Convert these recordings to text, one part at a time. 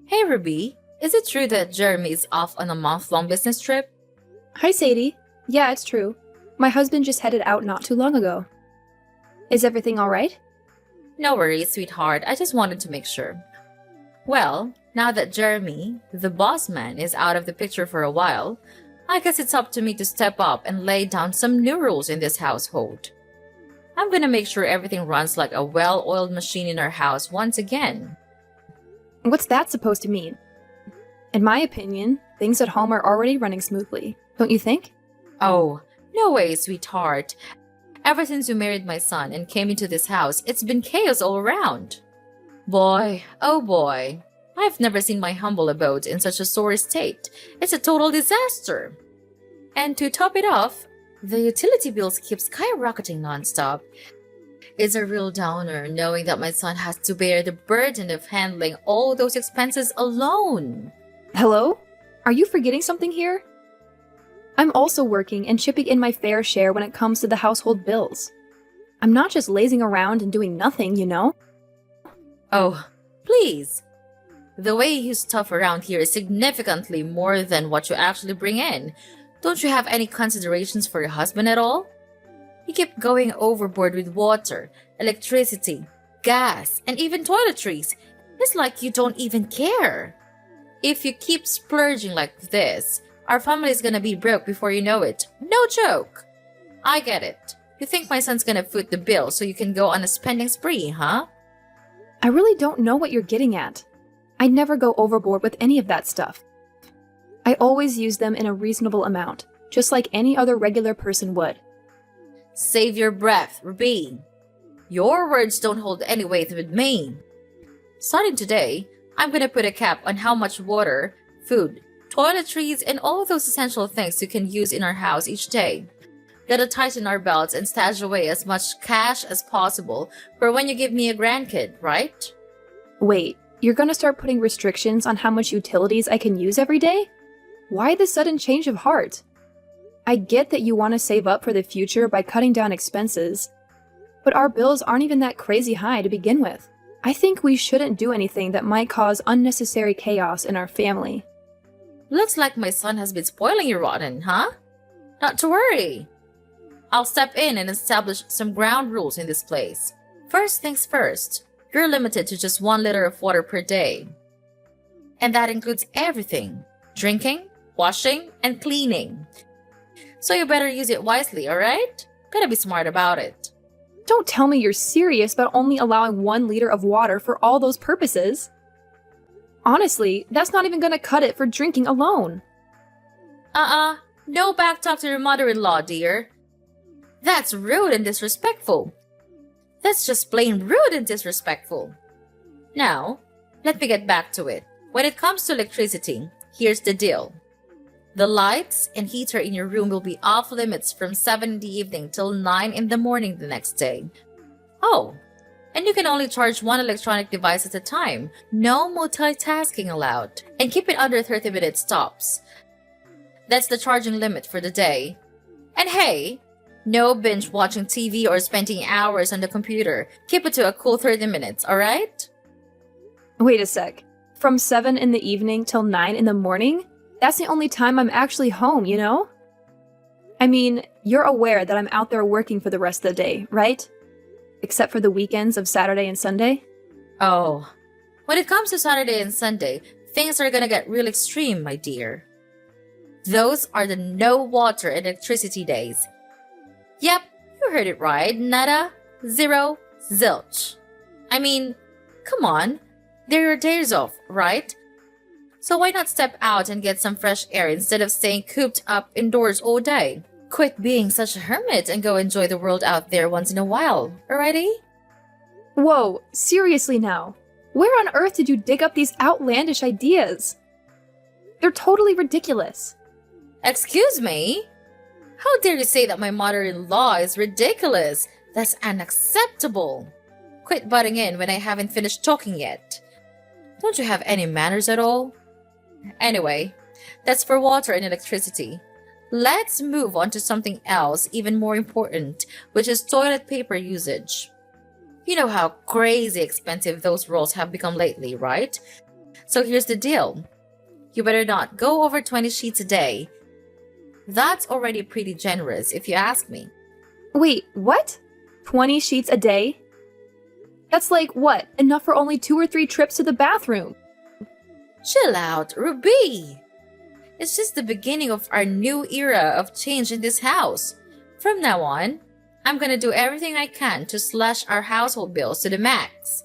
Hey Ruby, is it true that Jeremy is off on a month-long business trip? Hi, Sadie. Yeah, it's true. My husband just headed out not too long ago. Is everything all right? No worries, sweetheart. I just wanted to make sure. Well, now that Jeremy, the boss man, is out of the picture for a while, I guess it's up to me to step up and lay down some new rules in this household. I'm gonna make sure everything runs like a well-oiled machine in our house once again. What's that supposed to mean? In my opinion, things at home are already running smoothly, don't you think? Oh, no way, sweetheart. Ever since you married my son and came into this house, it's been chaos all around. Boy, oh boy. I've never seen my humble abode in such a sorry state. It's a total disaster. And to top it off, the utility bills keep skyrocketing nonstop. It's a real downer knowing that my son has to bear the burden of handling all those expenses alone. Hello? Are you forgetting something here? I'm also working and chipping in my fair share when it comes to the household bills. I'm not just lazing around and doing nothing, you know? Oh, please. The way you stuff around here is significantly more than what you actually bring in. Don't you have any considerations for your husband at all? You keep going overboard with water, electricity, gas, and even toiletries. It's like you don't even care. If you keep splurging like this, our family is gonna be broke before you know it. No joke. I get it. You think my son's gonna foot the bill so you can go on a spending spree, huh? I really don't know what you're getting at. I'd never go overboard with any of that stuff. I always use them in a reasonable amount, just like any other regular person would. Save your breath, Ruby. Your words don't hold any weight with me. Starting today, I'm gonna put a cap on how much water, food, toiletries, and all those essential things you can use in our house each day. Gotta tighten our belts and stash away as much cash as possible for when you give me a grandkid, right? Wait, you're gonna start putting restrictions on how much utilities I can use every day? Why the sudden change of heart? I get that you want to save up for the future by cutting down expenses, but our bills aren't even that crazy high to begin with. I think we shouldn't do anything that might cause unnecessary chaos in our family. Looks like my son has been spoiling you rotten, huh? Not to worry. I'll step in and establish some ground rules in this place. First things first, you're limited to just 1 liter of water per day. And that includes everything: drinking, washing, and cleaning. So you better use it wisely, alright? Gotta be smart about it. Don't tell me you're serious about only allowing 1 liter of water for all those purposes. Honestly, that's not even gonna cut it for drinking alone. No backtalk to your mother-in-law, dear. That's rude and disrespectful. That's just plain rude and disrespectful. Now, let me get back to it. When it comes to electricity, here's the deal. The lights and heater in your room will be off limits from 7 in the evening till 9 in the morning the next day. Oh, and you can only charge one electronic device at a time. No multitasking allowed. And keep it under 30-minute stops. That's the charging limit for the day. And hey, no binge watching TV or spending hours on the computer. Keep it to a cool 30 minutes, alright? Wait a sec. From 7 in the evening till 9 in the morning? That's the only time I'm actually home, you know? I mean, you're aware that I'm out there working for the rest of the day, right? Except for the weekends of Saturday and Sunday? Oh, when it comes to Saturday and Sunday, things are gonna get real extreme, my dear. Those are the no water and electricity days. Yep, you heard it right. Nada, zero, zilch. I mean, come on. They're your days off, right? So why not step out and get some fresh air instead of staying cooped up indoors all day? Quit being such a hermit and go enjoy the world out there once in a while, alrighty? Whoa, seriously now. Where on earth did you dig up these outlandish ideas? They're totally ridiculous. Excuse me? How dare you say that my mother-in-law is ridiculous? That's unacceptable. Quit butting in when I haven't finished talking yet. Don't you have any manners at all? Anyway, that's for water and electricity. Let's move on to something else even more important, which is toilet paper usage. You know how crazy expensive those rolls have become lately, right? So here's the deal. You better not go over 20 sheets a day. That's already pretty generous, if you ask me. Wait, what? 20 sheets a day? That's like, what, enough for only 2 or 3 trips to the bathroom? Chill out, Ruby! It's just the beginning of our new era of change in this house. From now on, I'm gonna do everything I can to slash our household bills to the max.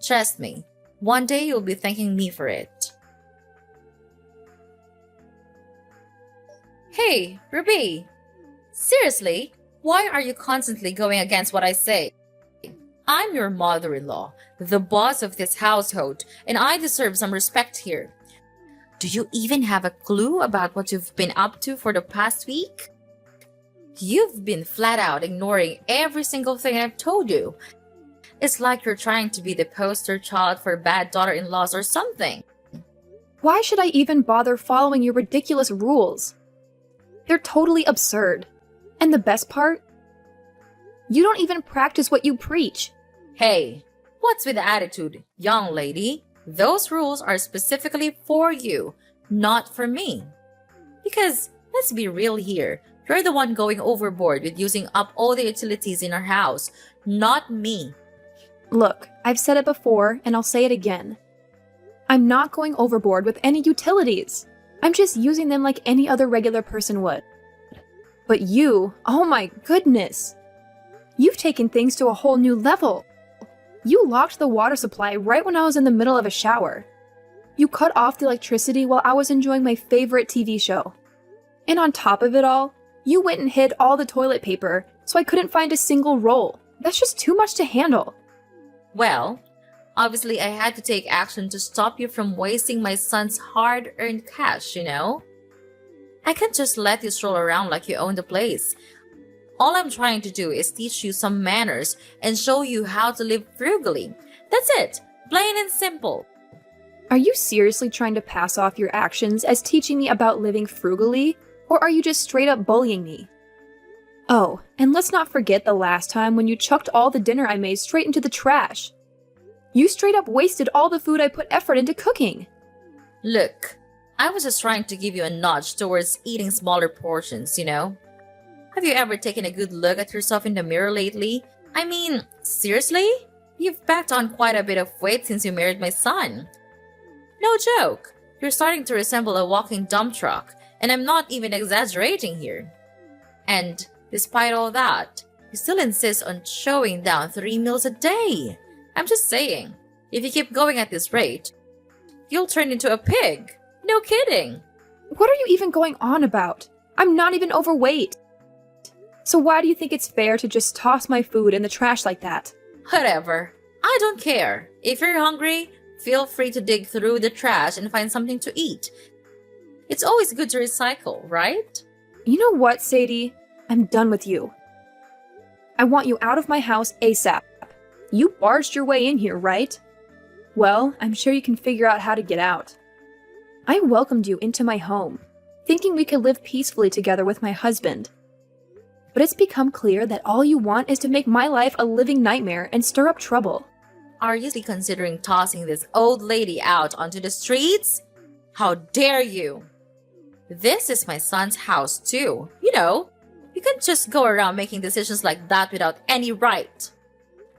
Trust me, one day you'll be thanking me for it. Hey, Ruby! Seriously, why are you constantly going against what I say? I'm your mother-in-law, the boss of this household, and I deserve some respect here. Do you even have a clue about what you've been up to for the past week? You've been flat out ignoring every single thing I've told you. It's like you're trying to be the poster child for bad daughter-in-laws or something. Why should I even bother following your ridiculous rules? They're totally absurd. And the best part? You don't even practice what you preach. Hey, what's with the attitude, young lady? Those rules are specifically for you, not for me. Because, let's be real here, you're the one going overboard with using up all the utilities in our house, not me. Look, I've said it before, and I'll say it again. I'm not going overboard with any utilities. I'm just using them like any other regular person would. But you, oh my goodness! You've taken things to a whole new level. You locked the water supply right when I was in the middle of a shower. You cut off the electricity while I was enjoying my favorite TV show. And on top of it all, you went and hid all the toilet paper so I couldn't find a single roll. That's just too much to handle. Well, obviously I had to take action to stop you from wasting my son's hard-earned cash, you know? I can't just let you stroll around like you own the place. All I'm trying to do is teach you some manners and show you how to live frugally. That's it, plain and simple. Are you seriously trying to pass off your actions as teaching me about living frugally, or are you just straight up bullying me? Oh, and let's not forget the last time when you chucked all the dinner I made straight into the trash. You straight up wasted all the food I put effort into cooking. Look, I was just trying to give you a nudge towards eating smaller portions, you know? Have you ever taken a good look at yourself in the mirror lately? I mean, seriously? You've packed on quite a bit of weight since you married my son. No joke, you're starting to resemble a walking dump truck, and I'm not even exaggerating here. And despite all that, you still insist on chowing down 3 meals a day. I'm just saying, if you keep going at this rate, you'll turn into a pig. No kidding. What are you even going on about? I'm not even overweight. So why do you think it's fair to just toss my food in the trash like that? Whatever. I don't care. If you're hungry, feel free to dig through the trash and find something to eat. It's always good to recycle, right? You know what, Sadie? I'm done with you. I want you out of my house ASAP. You barged your way in here, right? Well, I'm sure you can figure out how to get out. I welcomed you into my home, thinking we could live peacefully together with my husband. But it's become clear that all you want is to make my life a living nightmare and stir up trouble. Are you considering tossing this old lady out onto the streets? How dare you! This is my son's house too. You know, you can't just go around making decisions like that without any right.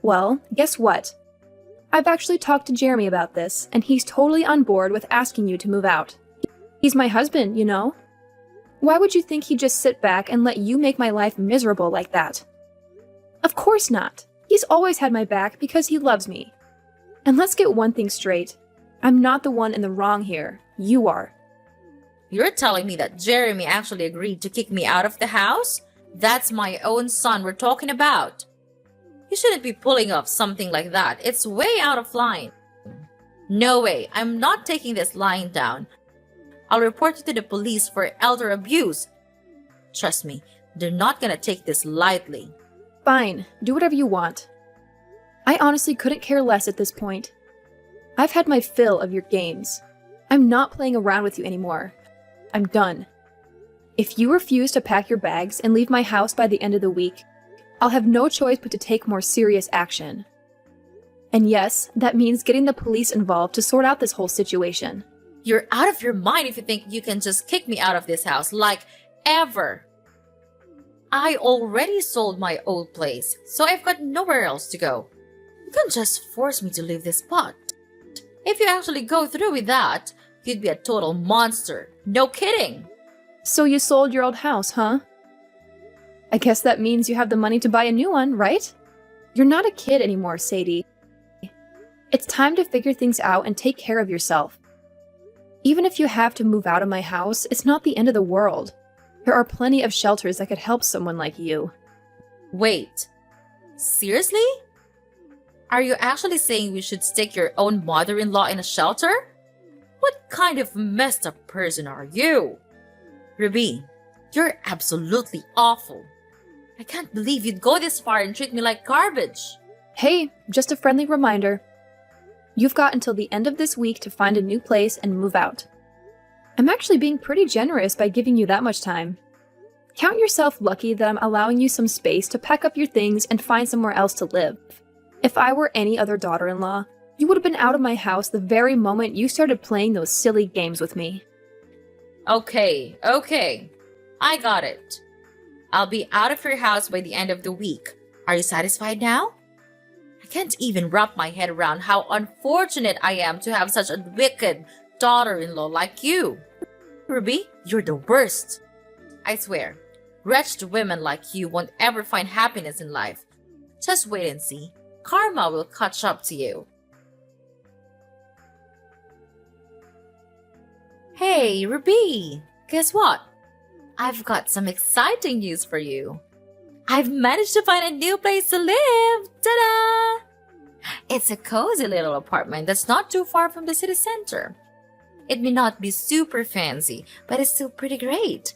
Well, guess what? I've actually talked to Jeremy about this, and he's totally on board with asking you to move out. He's my husband, you know? Why would you think he'd just sit back and let you make my life miserable like that? Of course not. He's always had my back because he loves me. And let's get one thing straight. I'm not the one in the wrong here. You are. You're telling me that Jeremy actually agreed to kick me out of the house? That's my own son we're talking about. You shouldn't be pulling off something like that. It's way out of line. No way. I'm not taking this lying down. I'll report you to the police for elder abuse. Trust me, they're not gonna take this lightly. Fine, do whatever you want. I honestly couldn't care less at this point. I've had my fill of your games. I'm not playing around with you anymore. I'm done. If you refuse to pack your bags and leave my house by the end of the week, I'll have no choice but to take more serious action. And yes, that means getting the police involved to sort out this whole situation. You're out of your mind if you think you can just kick me out of this house, like, ever. I already sold my old place, so I've got nowhere else to go. You can't just force me to leave this spot. If you actually go through with that, you'd be a total monster. No kidding. So you sold your old house, huh? I guess that means you have the money to buy a new one, right? You're not a kid anymore, Sadie. It's time to figure things out and take care of yourself. Even if you have to move out of my house, it's not the end of the world. There are plenty of shelters that could help someone like you. Wait. Seriously? Are you actually saying we should stick your own mother-in-law in a shelter? What kind of messed up person are you? Ruby, you're absolutely awful. I can't believe you'd go this far and treat me like garbage. Hey, just a friendly reminder. You've got until the end of this week to find a new place and move out. I'm actually being pretty generous by giving you that much time. Count yourself lucky that I'm allowing you some space to pack up your things and find somewhere else to live. If I were any other daughter-in-law, you would have been out of my house the very moment you started playing those silly games with me. Okay. I got it. I'll be out of your house by the end of the week. Are you satisfied now? I can't even wrap my head around how unfortunate I am to have such a wicked daughter-in-law like you. Ruby, you're the worst. I swear, wretched women like you won't ever find happiness in life. Just wait and see. Karma will catch up to you. Hey, Ruby! Guess what? I've got some exciting news for you. I've managed to find a new place to live! Ta-da! It's a cozy little apartment that's not too far from the city center. It may not be super fancy, but it's still pretty great.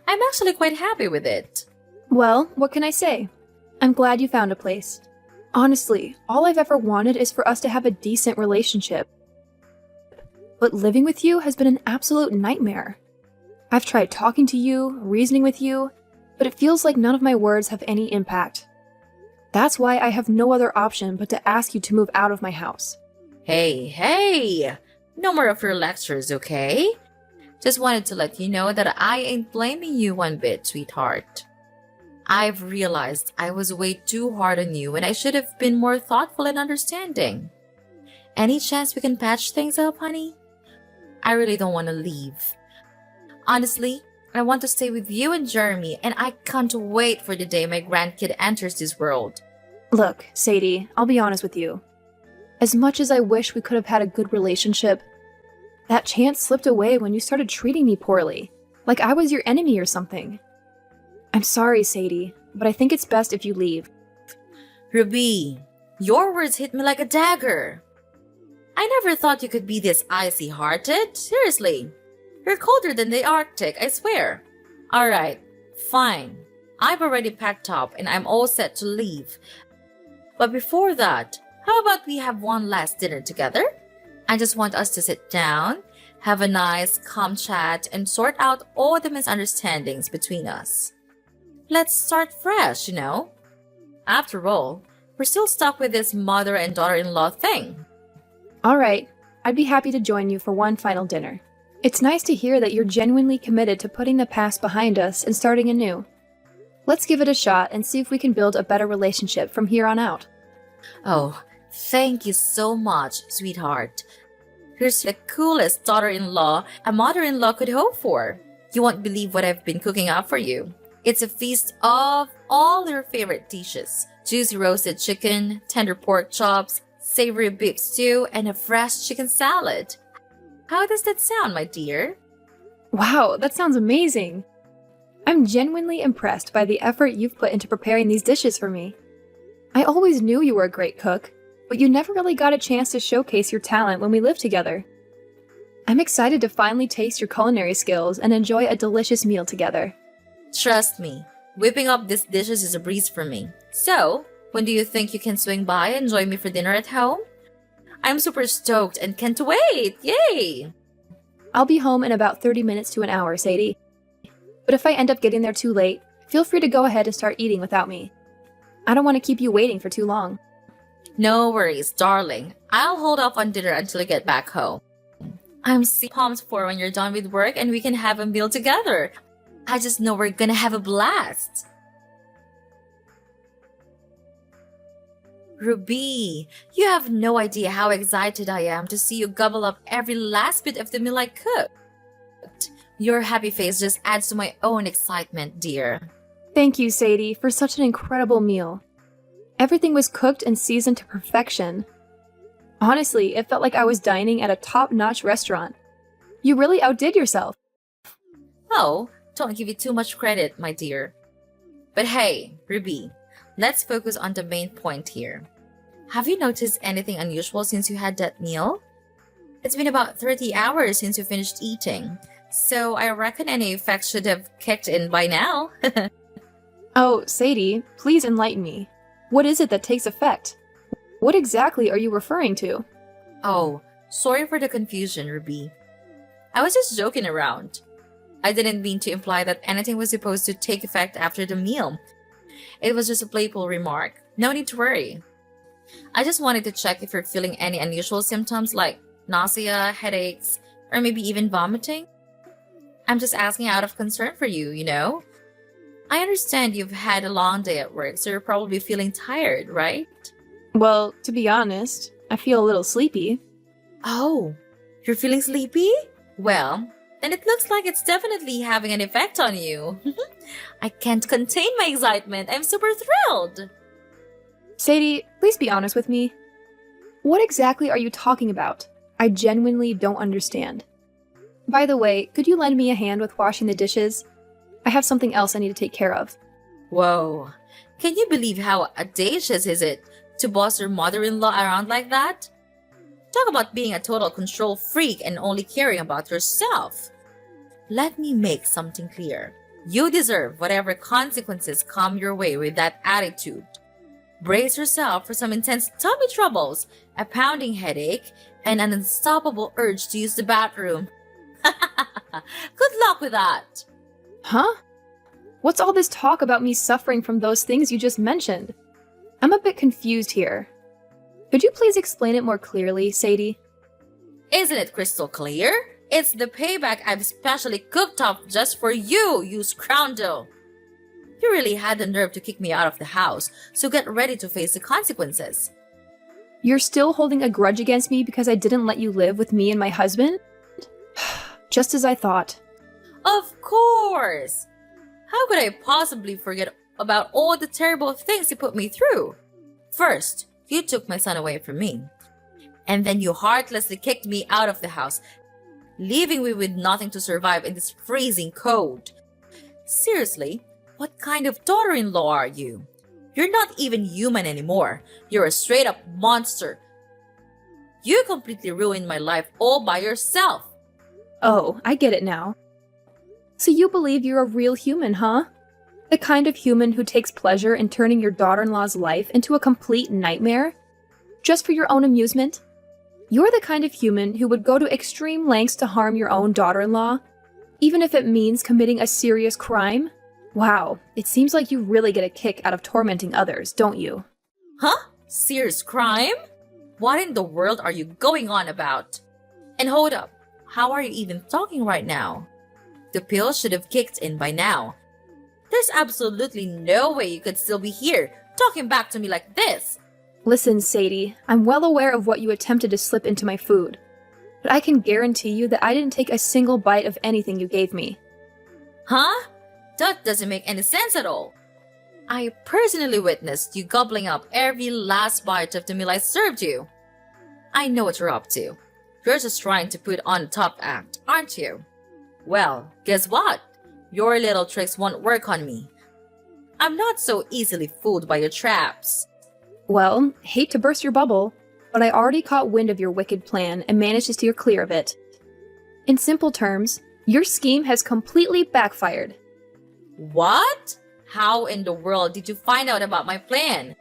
I'm actually quite happy with it. Well, what can I say? I'm glad you found a place. Honestly, all I've ever wanted is for us to have a decent relationship. But living with you has been an absolute nightmare. I've tried talking to you, reasoning with you, but it feels like none of my words have any impact. That's why I have no other option but to ask you to move out of my house. Hey! No more of your lectures, okay? Just wanted to let you know that I ain't blaming you one bit, sweetheart. I've realized I was way too hard on you and I should have been more thoughtful and understanding. Any chance we can patch things up, honey? I really don't want to leave. Honestly, I want to stay with you and Jeremy, and I can't wait for the day my grandkid enters this world. Look, Sadie, I'll be honest with you. As much as I wish we could have had a good relationship, that chance slipped away when you started treating me poorly, like I was your enemy or something. I'm sorry, Sadie, but I think it's best if you leave. Ruby, your words hit me like a dagger. I never thought you could be this icy-hearted. Seriously. You're colder than the Arctic, I swear. Alright, fine. I've already packed up and I'm all set to leave. But before that, how about we have one last dinner together? I just want us to sit down, have a nice, calm chat, and sort out all the misunderstandings between us. Let's start fresh, you know? After all, we're still stuck with this mother and daughter-in-law thing. Alright, I'd be happy to join you for one final dinner. It's nice to hear that you're genuinely committed to putting the past behind us and starting anew. Let's give it a shot and see if we can build a better relationship from here on out. Oh, thank you so much, sweetheart. You're the coolest daughter-in-law a mother-in-law could hope for. You won't believe what I've been cooking up for you. It's a feast of all your favorite dishes. Juicy roasted chicken, tender pork chops, savory beef stew, and a fresh chicken salad. How does that sound, my dear? Wow, that sounds amazing! I'm genuinely impressed by the effort you've put into preparing these dishes for me. I always knew you were a great cook, but you never really got a chance to showcase your talent when we lived together. I'm excited to finally taste your culinary skills and enjoy a delicious meal together. Trust me, whipping up these dishes is a breeze for me. So, when do you think you can swing by and join me for dinner at home? I'm super stoked and can't wait! Yay! I'll be home in about 30 minutes to an hour, Sadie. But if I end up getting there too late, feel free to go ahead and start eating without me. I don't want to keep you waiting for too long. No worries, darling. I'll hold off on dinner until I get back home. I'm so pumped for when you're done with work and we can have a meal together. I just know we're gonna have a blast. Ruby, you have no idea how excited I am to see you gobble up every last bit of the meal I cooked. Your happy face just adds to my own excitement, dear. Thank you, Sadie, for such an incredible meal. Everything was cooked and seasoned to perfection. Honestly, it felt like I was dining at a top-notch restaurant. You really outdid yourself. Oh, don't give you too much credit, my dear. But hey, Ruby, let's focus on the main point here. Have you noticed anything unusual since you had that meal? It's been about 30 hours since you finished eating, so I reckon any effects should have kicked in by now. Oh, Sadie, please enlighten me. What is it that takes effect? What exactly are you referring to? Oh, sorry for the confusion, Ruby. I was just joking around. I didn't mean to imply that anything was supposed to take effect after the meal. It was just a playful remark. No need to worry. I just wanted to check if you're feeling any unusual symptoms like nausea, headaches, or maybe even vomiting. I'm just asking out of concern for you, you know? I understand you've had a long day at work, so you're probably feeling tired, right? Well, to be honest, I feel a little sleepy. Oh, you're feeling sleepy? Well, then it looks like it's definitely having an effect on you. I can't contain my excitement. I'm super thrilled. Sadie, please be honest with me. What exactly are you talking about? I genuinely don't understand. By the way, could you lend me a hand with washing the dishes? I have something else I need to take care of. Whoa. Can you believe how audacious is it to boss your mother-in-law around like that? Talk about being a total control freak and only caring about yourself. Let me make something clear. You deserve whatever consequences come your way with that attitude. Brace yourself for some intense tummy troubles, a pounding headache, and an unstoppable urge to use the bathroom. Good luck with that. Huh? What's all this talk about me suffering from those things you just mentioned? I'm a bit confused here. Could you please explain it more clearly, Sadie? Isn't it crystal clear? It's the payback I've specially cooked up just for you, you scoundrel. You really had the nerve to kick me out of the house, so get ready to face the consequences. You're still holding a grudge against me because I didn't let you live with me and my husband? Just as I thought. Of course! How could I possibly forget about all the terrible things you put me through? First, you took my son away from me. And then you heartlessly kicked me out of the house, leaving me with nothing to survive in this freezing cold. Seriously, what kind of daughter-in-law are you? You're not even human anymore. You're a straight-up monster. You completely ruined my life all by yourself. Oh, I get it now. So you believe you're a real human, huh? The kind of human who takes pleasure in turning your daughter-in-law's life into a complete nightmare? Just for your own amusement? You're the kind of human who would go to extreme lengths to harm your own daughter-in-law, even if it means committing a serious crime? Wow, it seems like you really get a kick out of tormenting others, don't you? Huh? Serious crime? What in the world are you going on about? And hold up, how are you even talking right now? The pill should have kicked in by now. There's absolutely no way you could still be here, talking back to me like this. Listen, Sadie, I'm well aware of what you attempted to slip into my food, but I can guarantee you that I didn't take a single bite of anything you gave me. Huh? That doesn't make any sense at all. I personally witnessed you gobbling up every last bite of the meal I served you. I know what you're up to. You're just trying to put on a top act, aren't you? Well, guess what? Your little tricks won't work on me. I'm not so easily fooled by your traps. Well, hate to burst your bubble, but I already caught wind of your wicked plan and managed to steer clear of it. In simple terms, your scheme has completely backfired. What? How in the world did you find out about my plan?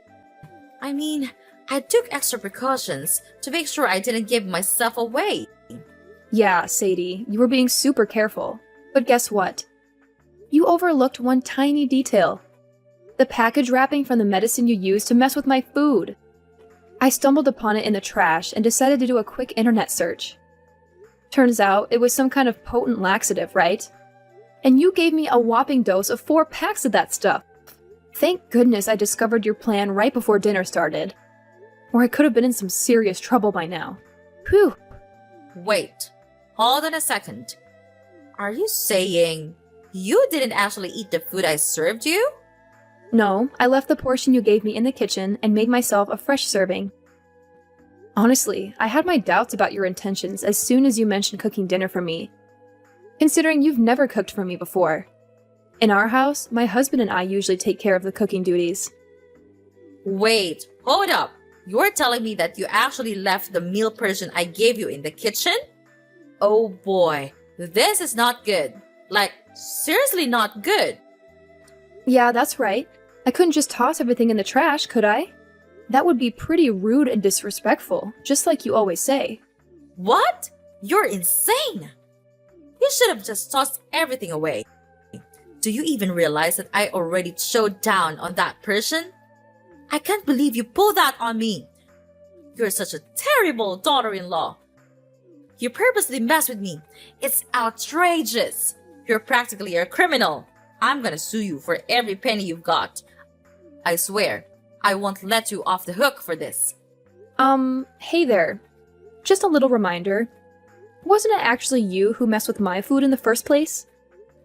I mean, I took extra precautions to make sure I didn't give myself away. Yeah, Sadie, you were being super careful. But guess what? You overlooked one tiny detail. The package wrapping from the medicine you used to mess with my food. I stumbled upon it in the trash and decided to do a quick internet search. Turns out it was some kind of potent laxative, right? And you gave me a whopping dose of 4 packs of that stuff. Thank goodness I discovered your plan right before dinner started. Or I could have been in some serious trouble by now. Whew. Wait, hold on a second. Are you saying you didn't actually eat the food I served you? No, I left the portion you gave me in the kitchen and made myself a fresh serving. Honestly, I had my doubts about your intentions as soon as you mentioned cooking dinner for me, considering you've never cooked for me before. In our house, my husband and I usually take care of the cooking duties. Wait, hold up. You're telling me that you actually left the meal portion I gave you in the kitchen? Oh boy, this is not good. Like, seriously not good. Yeah, that's right. I couldn't just toss everything in the trash, could I? That would be pretty rude and disrespectful, just like you always say. What? You're insane! You should have just tossed everything away. Do you even realize that I already chowed down on that person? I can't believe you pulled that on me. You're such a terrible daughter-in-law. You purposely mess with me. It's outrageous. You're practically a criminal. I'm gonna sue you for every penny you've got. I swear, I won't let you off the hook for this. Hey there. Just a little reminder. Wasn't it actually you who messed with my food in the first place?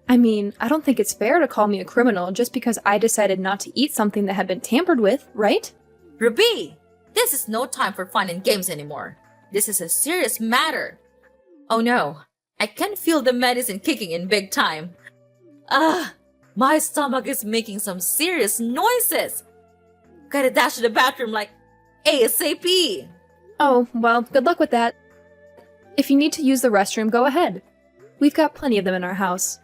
I mean, I don't think it's fair to call me a criminal just because I decided not to eat something that had been tampered with, right? Ruby, this is no time for fun and games anymore. This is a serious matter. Oh no, I can feel the medicine kicking in big time. My stomach is making some serious noises. Gotta dash to the bathroom like ASAP. Oh, well, good luck with that. If you need to use the restroom, go ahead. We've got plenty of them in our house.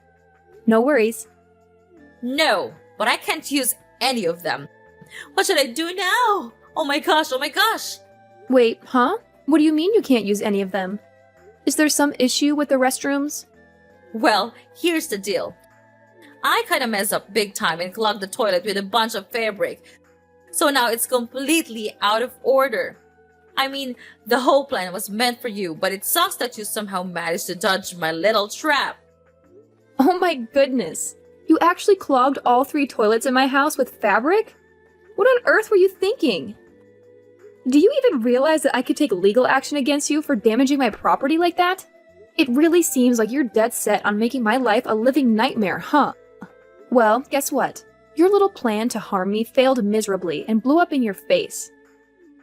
No worries. No, but I can't use any of them. What should I do now? Oh my gosh, oh my gosh. Wait, huh? What do you mean you can't use any of them? Is there some issue with the restrooms? Well, here's the deal. I kinda messed up big time and clogged the toilet with a bunch of fabric. So now it's completely out of order. I mean, the whole plan was meant for you, but it sucks that you somehow managed to dodge my little trap. Oh my goodness. You actually clogged all 3 toilets in my house with fabric? What on earth were you thinking? Do you even realize that I could take legal action against you for damaging my property like that? It really seems like you're dead set on making my life a living nightmare, huh? Well, guess what? Your little plan to harm me failed miserably and blew up in your face.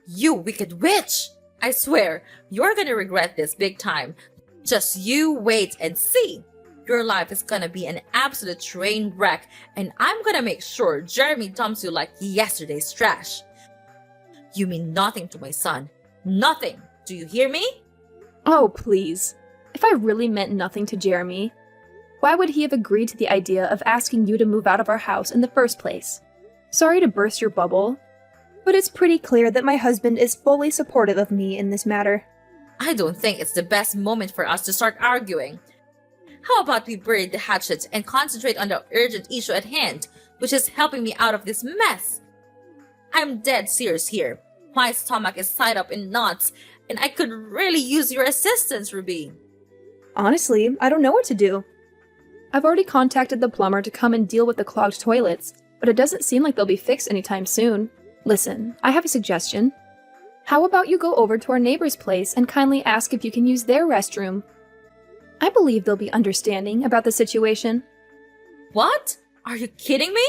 You wicked witch! I swear, you're gonna regret this big time. Just you wait and see. Your life is gonna be an absolute train wreck, and I'm gonna make sure Jeremy dumps you like yesterday's trash. You mean nothing to my son. Nothing. Do you hear me? Oh, please. If I really meant nothing to Jeremy, why would he have agreed to the idea of asking you to move out of our house in the first place? Sorry to burst your bubble, but it's pretty clear that my husband is fully supportive of me in this matter. I don't think it's the best moment for us to start arguing. How about we bury the hatchet and concentrate on the urgent issue at hand, which is helping me out of this mess? I'm dead serious here. My stomach is tied up in knots, and I could really use your assistance, Ruby. Honestly, I don't know what to do. I've already contacted the plumber to come and deal with the clogged toilets, but it doesn't seem like they'll be fixed anytime soon. Listen, I have a suggestion. How about you go over to our neighbor's place and kindly ask if you can use their restroom? I believe they'll be understanding about the situation. What? Are you kidding me?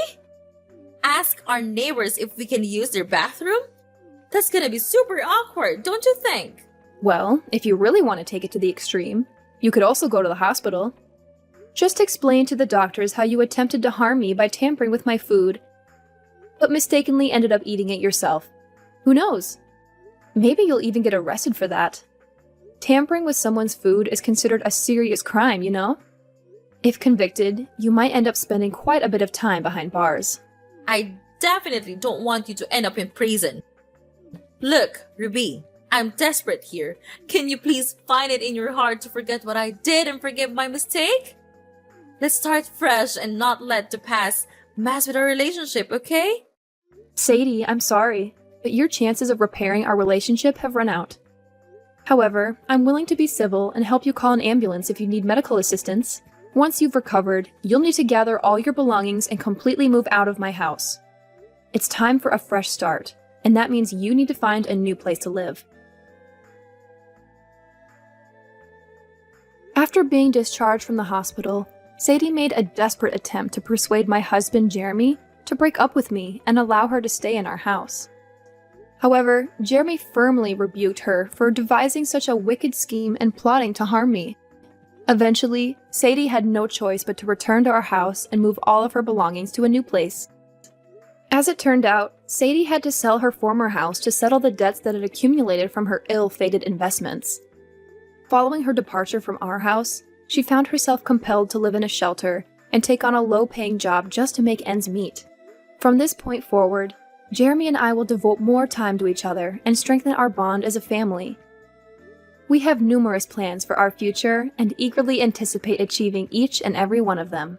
Ask our neighbors if we can use their bathroom? That's gonna be super awkward, don't you think? Well, if you really want to take it to the extreme, you could also go to the hospital. Just explain to the doctors how you attempted to harm me by tampering with my food, but mistakenly ended up eating it yourself. Who knows? Maybe you'll even get arrested for that. Tampering with someone's food is considered a serious crime, you know? If convicted, you might end up spending quite a bit of time behind bars. I definitely don't want you to end up in prison. Look, Ruby, I'm desperate here. Can you please find it in your heart to forget what I did and forgive my mistake? Let's start fresh and not let the past mess with our relationship, okay? Sadie, I'm sorry. but your chances of repairing our relationship have run out. However, I'm willing to be civil and help you call an ambulance if you need medical assistance. Once you've recovered, you'll need to gather all your belongings and completely move out of my house. It's time for a fresh start, and that means you need to find a new place to live. After being discharged from the hospital, Sadie made a desperate attempt to persuade my husband, Jeremy, to break up with me and allow her to stay in our house. However, Jeremy firmly rebuked her for devising such a wicked scheme and plotting to harm me. Eventually, Sadie had no choice but to return to our house and move all of her belongings to a new place. As it turned out, Sadie had to sell her former house to settle the debts that had accumulated from her ill-fated investments. Following her departure from our house, she found herself compelled to live in a shelter and take on a low-paying job just to make ends meet. From this point forward, Jeremy and I will devote more time to each other and strengthen our bond as a family. We have numerous plans for our future and eagerly anticipate achieving each and every one of them.